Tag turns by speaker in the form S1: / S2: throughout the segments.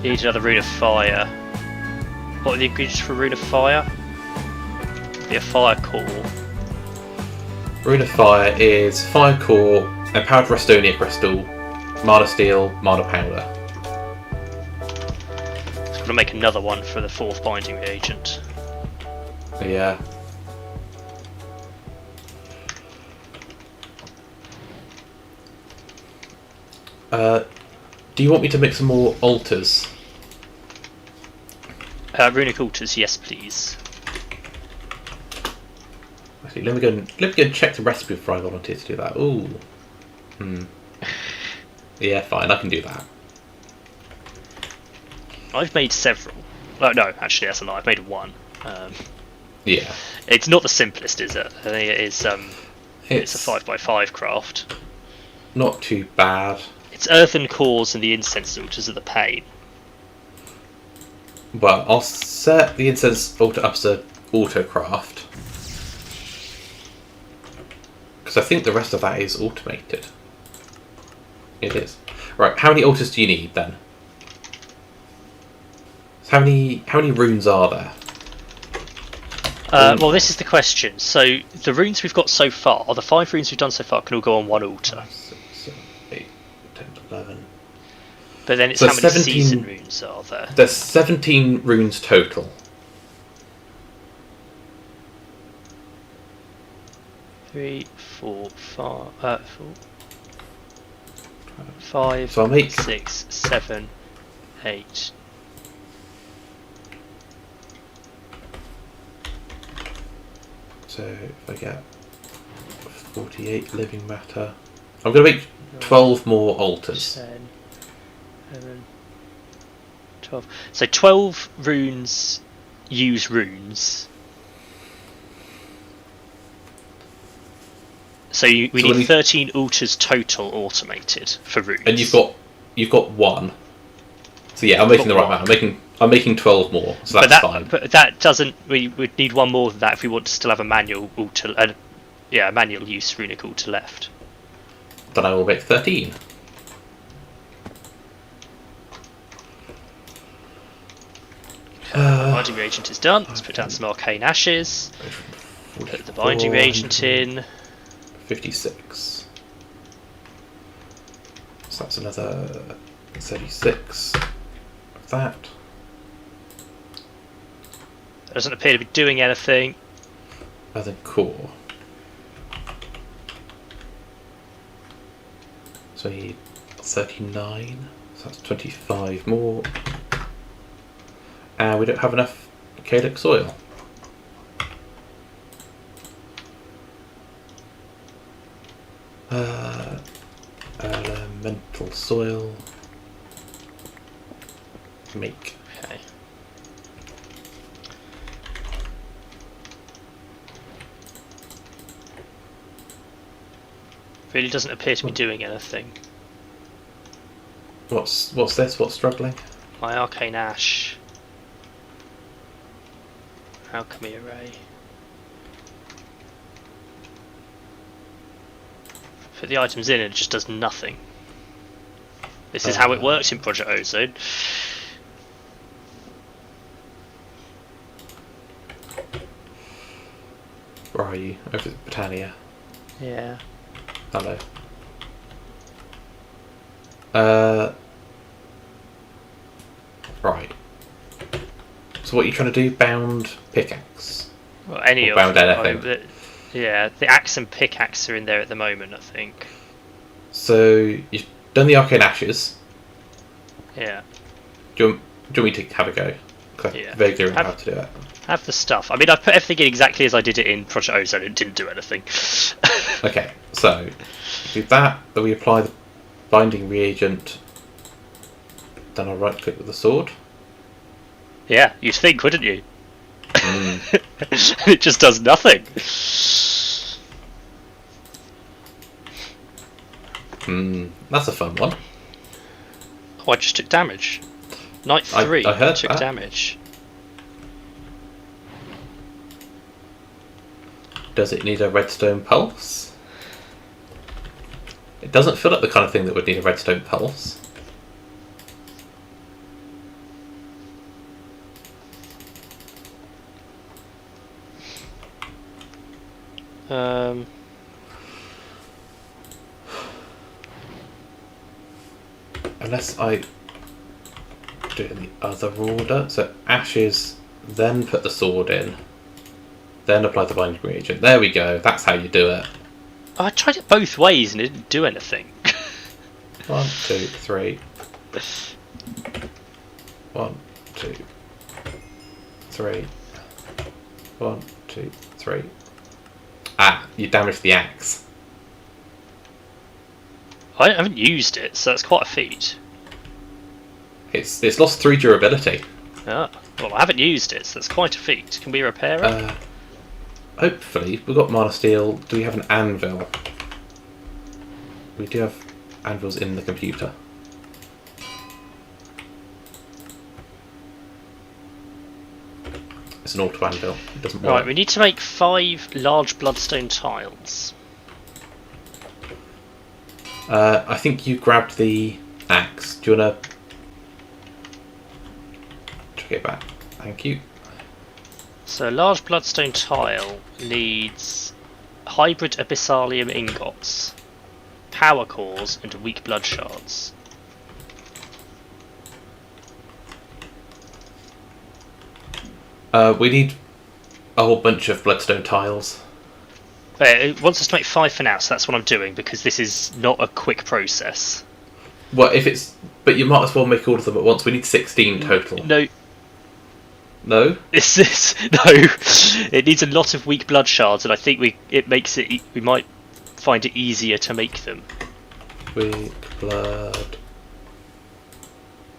S1: You need another rune of fire. What are the ingredients for a rune of fire? Be a fire core.
S2: Rune of Fire is Fire Core, Empowered Restonia Crystal, Mana Steel, Mana Powder.
S1: So I'm gonna make another one for the 4th binding reagent.
S2: Yeah. Do you want me to make some more altars?
S1: Runic altars, yes please.
S2: Actually, let me go and check the recipe before I volunteer to do that. Ooh. Yeah, fine, I can do that.
S1: I've made several. Oh, no, actually that's a lie, I've made one.
S2: Yeah.
S1: It's not the simplest, is it? I think it is, it's a 5x5 craft.
S2: Not too bad.
S1: It's earthen cores and the incense altars are the pain.
S2: Well, I'll set the incense altar up as an autocraft. Because I think the rest of that is automated. It is. Right, how many altars do you need then? So how many runes are there?
S1: Well, this is the question. So the runes we've got so far, the 5 runes we've done so far, can all go on one altar.
S2: 6, 7, 8, 10, 11.
S1: But then it's
S2: So
S1: how many
S2: 17
S1: season runes are there?
S2: There's 17 runes total.
S1: 3, 4, 5, 5,
S2: So I'll make
S1: 6, 7, 8.
S2: So if I get 48 living matter, I'm going to make 12 more altars.
S1: 10, 11, 12. So 12 runes use runes. So we need 13 altars total automated for runes.
S2: And you've got one. So yeah, I'm making the right amount. I'm making 12 more, so that's fine.
S1: But that doesn't. We would need one more than that if we want to still have a manual altar. A manual use runic altar left.
S2: Then I will make 13.
S1: Binding reagent is done. Let's put down some arcane ashes. Put the binding reagent in.
S2: 56. So that's another 36 of that.
S1: Doesn't appear to be doing anything.
S2: Other than core. So I need 39. So that's 25 more. And we don't have enough Kalic soil. Elemental soil. Make.
S1: Okay. Really doesn't appear to be doing anything.
S2: What's this? What's struggling?
S1: My arcane ash. Alchemy array. Put the items in and it just does nothing. This is how it works in Project Ozone.
S2: Where are you? Over at Britannia.
S1: Yeah.
S2: Hello. Right. So what are you trying to do? Bound pickaxe?
S1: Well, any
S2: or bound anything?
S1: The axe and pickaxe are in there at the moment, I think.
S2: So you've done the arcane ashes.
S1: Yeah.
S2: Do you want me to have a go? Because I vaguely remember how to do it.
S1: Have the stuff. I mean, I put everything in exactly as I did it in Project Ozone and it didn't do anything.
S2: Okay, so do that, then we apply the binding reagent, then I'll right click with the sword.
S1: Yeah, you'd think, wouldn't you? It just does nothing.
S2: That's a fun one.
S1: Oh, I just took damage. Night 3
S2: I heard
S1: took
S2: that.
S1: damage.
S2: Does it need a redstone pulse? It doesn't feel like the kind of thing that would need a redstone pulse. Unless I do it in the other order. So ashes, then put the sword in, then apply the binding reagent. There we go. That's how you do it.
S1: I tried it both ways and it didn't do anything.
S2: 1, 2, 3. 1, 2, 3. 1, 2, 3. Ah, you damaged the axe.
S1: I haven't used it, so that's quite a feat.
S2: It's lost 3 durability.
S1: Ah, well, I haven't used it, so that's quite a feat. Can we repair it?
S2: Hopefully. We've got mana steel. Do we have an anvil? We do have anvils in the computer. It's an auto anvil. It doesn't work.
S1: Right, we need to make 5 large bloodstone tiles.
S2: I think you grabbed the axe. Do you want to check it back? Thank you.
S1: So a large bloodstone tile needs hybrid abyssalium ingots, power cores, and weak blood shards.
S2: We need a whole bunch of bloodstone tiles.
S1: It wants us to make 5 for now, so that's what I'm doing, because this is not a quick process.
S2: Well, if it's... But you might as well make all of them at once. We need 16 total.
S1: No.
S2: No?
S1: Is this... No. It needs a lot of weak blood shards, and I think we might find it easier to make them.
S2: Weak blood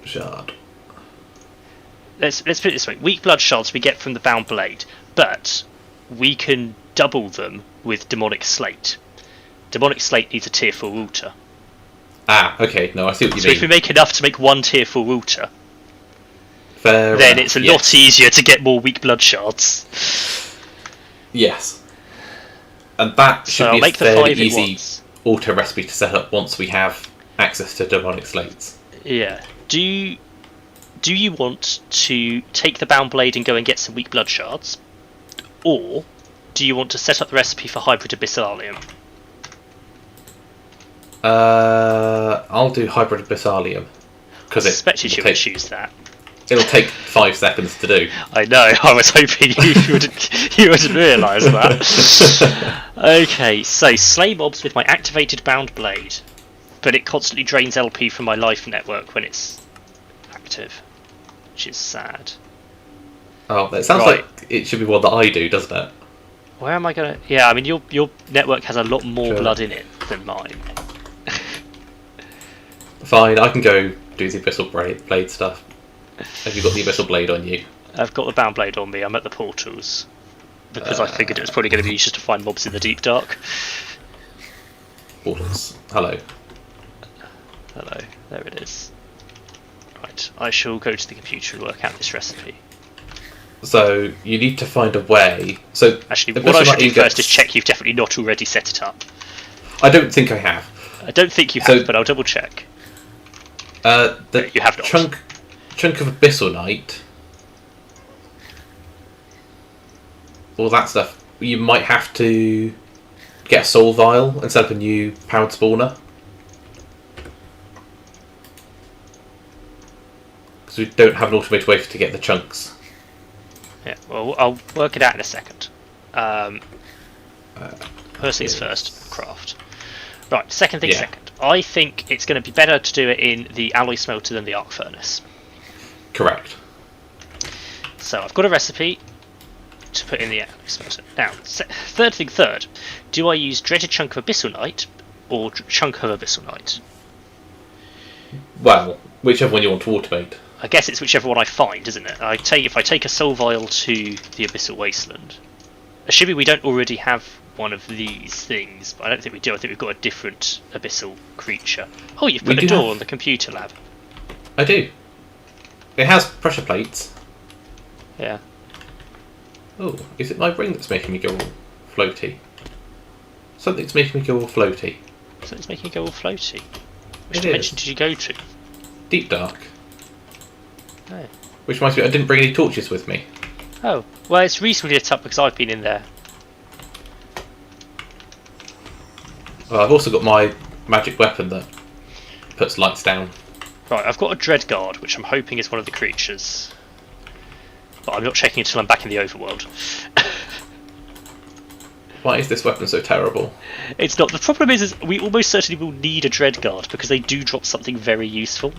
S2: shard.
S1: Let's put it this way. Weak blood shards we get from the bound blade, but we can double them with demonic slate. Demonic slate needs a tier 4 altar.
S2: Ah, okay. No, I see what you
S1: So
S2: mean.
S1: if we make enough to make 1 tier 4 altar,
S2: Fair
S1: then
S2: enough.
S1: it's a lot easier to get more weak blood shards.
S2: Yes. And that should
S1: So I'll
S2: be a
S1: make the
S2: fairly
S1: 5 at
S2: easy
S1: once.
S2: auto recipe to set up once we have access to demonic slates.
S1: Yeah. Do you want to take the bound blade and go and get some weak blood shards? Or do you want to set up the recipe for hybrid abyssalium?
S2: I'll do hybrid abyssalium. Because
S1: I expected you would choose that.
S2: It'll take 5 seconds to do.
S1: I know, I was hoping you wouldn't realise that. Okay, so slay mobs with my activated bound blade, but it constantly drains LP from my life network when it's active, which is sad.
S2: Oh, that sounds
S1: Right.
S2: like it should be one that I do, doesn't it?
S1: Where am I gonna... Yeah, I mean, your network has a lot more
S2: Sure.
S1: blood in it than mine.
S2: Fine, I can go do the Abyssal Blade stuff. Have you got the Abyssal Blade on you?
S1: I've got the bound blade on me, I'm at the portals. Because I figured it was probably going to be easier to find mobs in the deep dark.
S2: Portals. Hello.
S1: Hello, there it is. Right, I shall go to the computer and work out this recipe.
S2: So, you need to find a way. So,
S1: Actually,
S2: the
S1: what I should do
S2: Abyssalnite
S1: first is
S2: ingots-
S1: check you've definitely not already set it up.
S2: I don't think I have.
S1: I don't think you have,
S2: So-
S1: but I'll double check.
S2: The
S1: You have not.
S2: chunk of Abyssalnite, all that stuff, you might have to get a soul vial and set up a new powered spawner. Because we don't have an automated way to get the chunks.
S1: Yeah, well, I'll work it out in a second. First things first, craft. Right, second thing
S2: Yeah.
S1: second. I think it's going to be better to do it in the alloy smelter than the arc furnace.
S2: Correct.
S1: So I've got a recipe to put in the alloy smelter. Now, third thing third, do I use dreaded chunk of Abyssalnite or chunk of Abyssalnite?
S2: Well, whichever one you want to automate.
S1: I guess it's whichever one I find, isn't it? If I take a soul vial to the Abyssal Wasteland, assuming we don't already have one of these things, but I don't think we do. I think we've got a different abyssal creature. Oh, you've put a door on the computer lab.
S2: I do. It has pressure plates.
S1: Yeah.
S2: Oh, is it my brain that's making me go all floaty? Something's making me go all floaty.
S1: So it's making it go all floaty. Which
S2: It
S1: dimension
S2: is.
S1: did you go to?
S2: Deep dark.
S1: Oh.
S2: Which reminds me, I didn't bring any torches with me.
S1: Oh, well, it's reasonably lit up because I've been in there.
S2: Well, I've also got my magic weapon that puts lights down.
S1: Right, I've got a Dread Guard, which I'm hoping is one of the creatures. But I'm not checking until I'm back in the overworld.
S2: Why is this weapon so terrible?
S1: It's not. The problem is we almost certainly will need a Dread Guard because they do drop something very useful.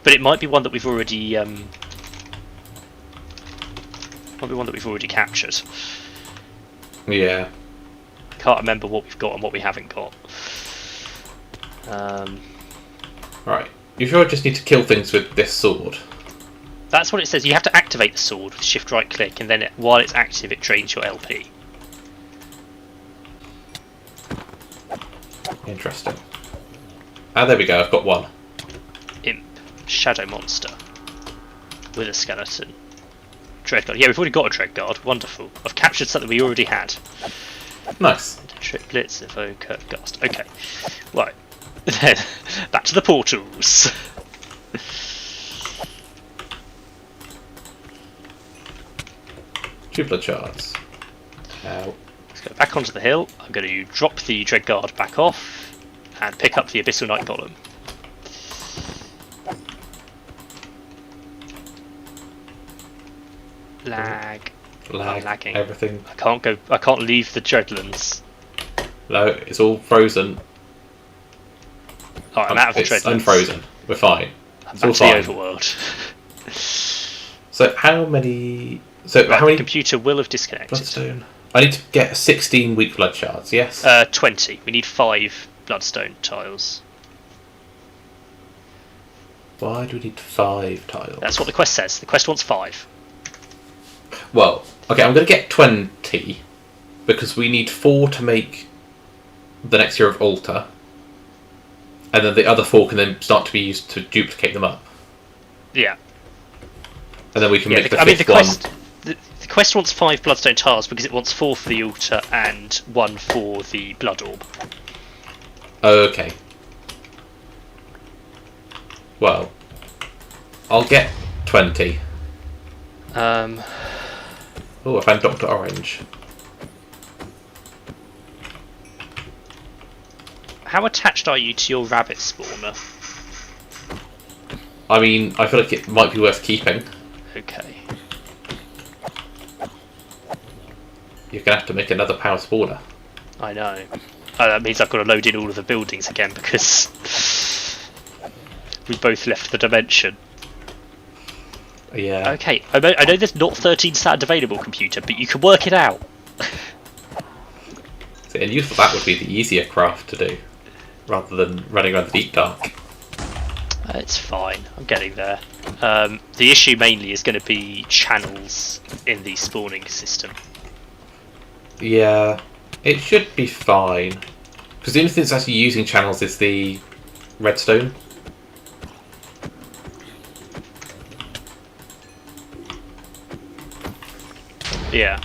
S1: But it might be one that we've already captured.
S2: Yeah.
S1: Can't remember what we've got and what we haven't got.
S2: Right. You sure I just need to kill things with this sword?
S1: That's what it says. You have to activate the sword with shift right click, and then while it's active, it drains your LP.
S2: Interesting. Ah, there we go. I've got one.
S1: Imp, shadow monster with a skeleton. Dread Guard. Yeah, we've already got a Dread Guard. Wonderful. I've captured something we already had.
S2: Nice.
S1: Triplets, evoker, ghast. Okay. Right. Then back to the portals.
S2: Two blood shards. Ow.
S1: Let's go back onto the hill. I'm going to drop the Dread Guard back off and pick up the Abyssalnite Golem. Lag. I'm lagging.
S2: Everything.
S1: I can't leave the Dreadlands.
S2: No, it's all frozen.
S1: Oh, I'm out of the
S2: It's
S1: Dreadlands.
S2: unfrozen. We're fine.
S1: I'm
S2: It's
S1: back
S2: all
S1: to
S2: fine.
S1: the overworld.
S2: So how many? So
S1: Right,
S2: how many
S1: the computer will have disconnected.
S2: bloodstone? I need to get 16 weak blood shards. Yes.
S1: 20. We need 5 bloodstone tiles.
S2: Why do we need 5 tiles?
S1: That's what the quest says. The quest wants 5.
S2: Well, okay, I'm going to get 20 because we need 4 to make the next year of altar, and then the other 4 can then start to be used to duplicate them up,
S1: Yeah.
S2: and then we can make the
S1: I mean,
S2: fifth
S1: the
S2: one.
S1: quest. The quest wants 5 bloodstone tiles because it wants 4 for the altar and 1 for the blood orb.
S2: Okay. Well, I'll get 20. Oh, I found Dr. Orange.
S1: How attached are you to your rabbit spawner?
S2: I mean, I feel like it might be worth keeping.
S1: Okay.
S2: You're going to have to make another power spawner.
S1: I know. Oh, that means I've got to load in all of the buildings again because we both left the dimension.
S2: Yeah.
S1: Okay, I know there's not 13 sand available, computer, but you can work it out.
S2: See, and you thought that would be the easier craft to do, rather than running around the deep dark.
S1: It's fine, I'm getting there. The issue mainly is going to be channels in the spawning system.
S2: Yeah, it should be fine. Because the only thing that's actually using channels is the redstone.
S1: Yeah.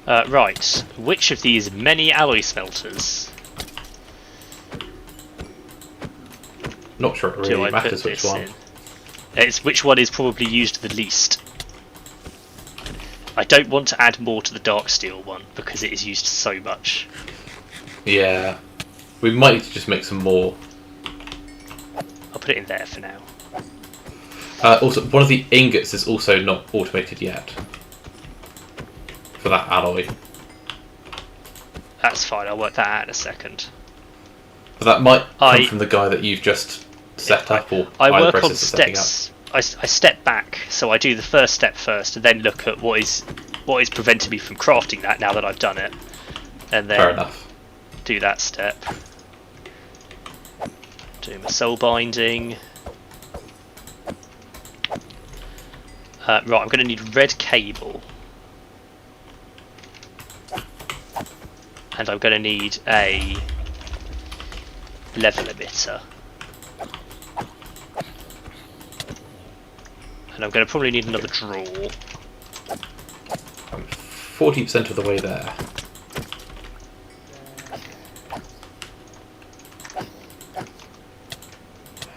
S1: Right, which of these many alloy smelters
S2: Not sure it
S1: do
S2: really
S1: I put
S2: matters which
S1: this
S2: one.
S1: in? It's which one is probably used the least. I don't want to add more to the dark steel one because it is used so much.
S2: Yeah. We might need to just make some more.
S1: I'll put it in there for now.
S2: Also, one of the ingots is also not automated yet. For that alloy.
S1: That's fine, I'll work that out in a second.
S2: But that might come from the guy that you've just set up, or
S1: I
S2: by the
S1: work on
S2: process of setting up.
S1: steps. I step back, so I do the first step first, and then look at what is preventing me from crafting that now that I've done it, and then
S2: Fair enough.
S1: do that step. Do my soul binding. Right, I'm going to need red cable, and I'm going to need a level emitter. And I'm going to probably need another draw.
S2: I'm 40% of the way there.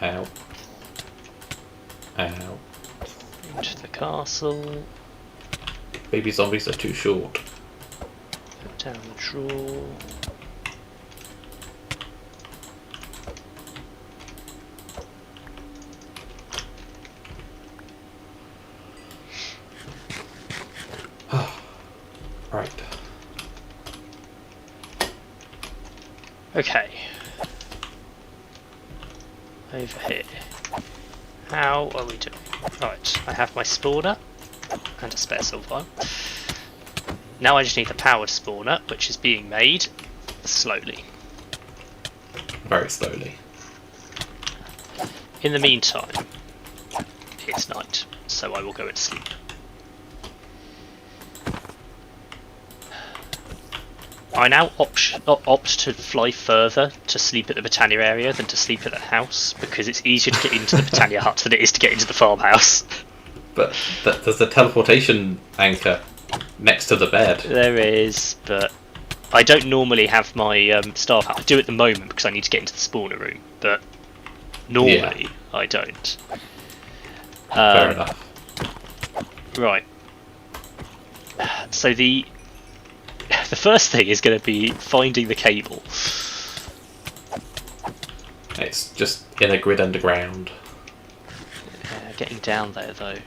S2: Ow. Ow.
S1: Into the castle.
S2: Baby zombies are too short.
S1: Down the drawer.
S2: Right.
S1: Okay. Over here. How are we doing? Right, I have my spawner and a spare silver. Now I just need the powered spawner, which is being made slowly.
S2: Very slowly.
S1: In the meantime, it's night, so I will go to sleep. I now opt to fly further to sleep at the Britannia area than to sleep at the house, because it's easier to get into the Britannia hut than it is to get into the farmhouse.
S2: But there's a teleportation anchor next to the bed.
S1: There is, but I don't normally have my staff out. I do at the moment because I need to get into the spawner room, but normally I don't.
S2: Fair enough.
S1: Right. So the first thing is going to be finding the cable.
S2: It's just in a grid underground.
S1: Getting down there though.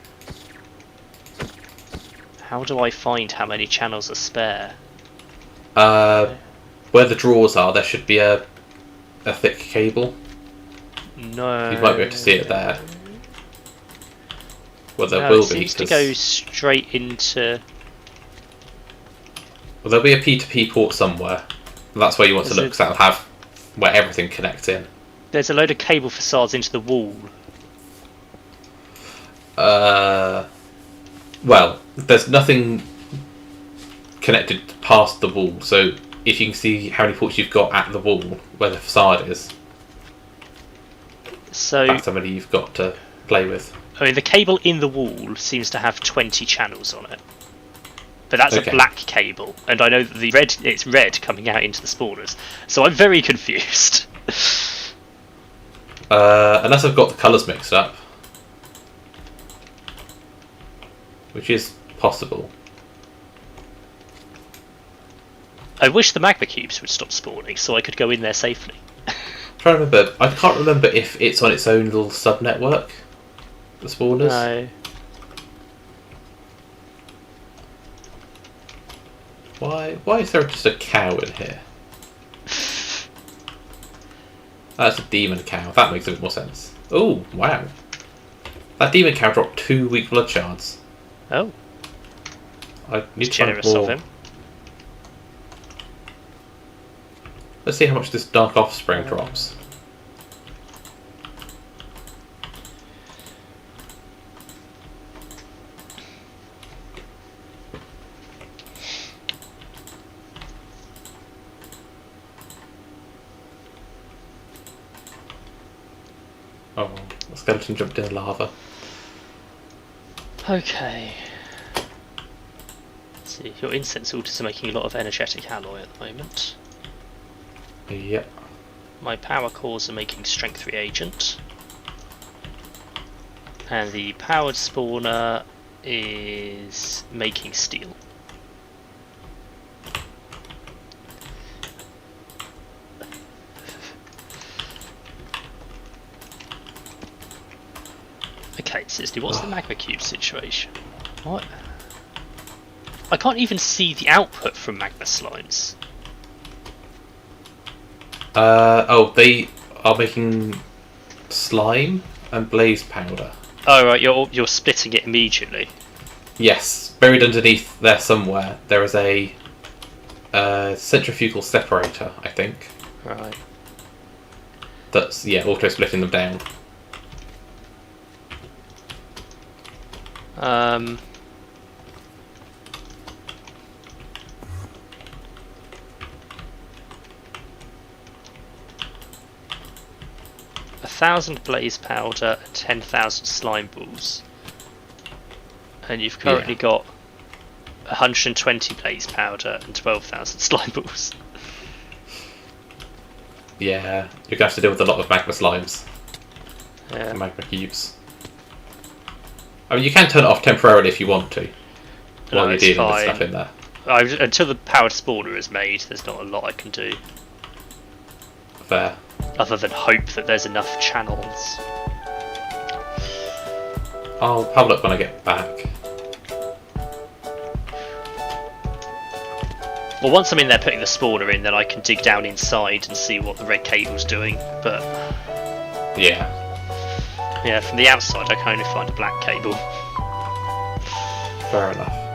S1: How do I find how many channels are spare?
S2: Where the drawers are, there should be a thick cable.
S1: No.
S2: You might be able to see it there. Well, there
S1: No,
S2: will
S1: it
S2: be.
S1: seems to go straight into.
S2: Well, there'll be a P2P port somewhere. That's where you want to look, because that'll have where everything connects in.
S1: There's a load of cable facades into the wall.
S2: Well, there's nothing connected past the wall, so if you can see how many ports you've got at the wall, where the facade is,
S1: so
S2: that's how many you've got to play with.
S1: I mean, the cable in the wall seems to have 20 channels on it. But that's a black cable, and I know that it's red coming out into the spawners, so I'm very confused.
S2: Unless I've got the colours mixed up. Which is possible.
S1: I wish the magma cubes would stop spawning so I could go in there safely.
S2: Trying to remember. I can't remember if it's on its own little sub-network, the spawners.
S1: No.
S2: Why is there just a cow in here? That's a demon cow. That makes a bit more sense. Oh, wow. That demon cow dropped 2 weak blood shards.
S1: Oh.
S2: I need
S1: It's
S2: to find
S1: generous
S2: more.
S1: of him.
S2: Let's see how much this Dark Offspring drops. Oh, the skeleton jumped in the lava.
S1: Okay. Let's see, your incense altars are making a lot of energetic alloy at the moment.
S2: Yep.
S1: My power cores are making strength reagent. And the powered spawner is making steel. Okay, Sisley, what's the magma cube situation? What? I can't even see the output from magma slimes.
S2: They are making slime and blaze powder.
S1: Oh right, you're splitting it immediately.
S2: Yes, buried underneath there somewhere, there is a centrifugal separator, I think.
S1: Right.
S2: That's, auto splitting them down.
S1: Um. 1,000 blaze powder and 10,000 slime balls. And you've currently got 120 blaze powder and 12,000 slime balls.
S2: Yeah, you're going to have to deal with a lot of magma slimes.
S1: Yeah.
S2: Magma cubes. I mean, you can turn it off temporarily if you want to, while you're dealing with stuff in there.
S1: Until the powered spawner is made, there's not a lot I can do.
S2: Fair.
S1: Other than hope that there's enough channels.
S2: I'll have a look when I get back.
S1: Well, once I'm in there putting the spawner in, then I can dig down inside and see what the red cable's doing. But
S2: yeah,
S1: from the outside I can only find a black cable.
S2: fair enough.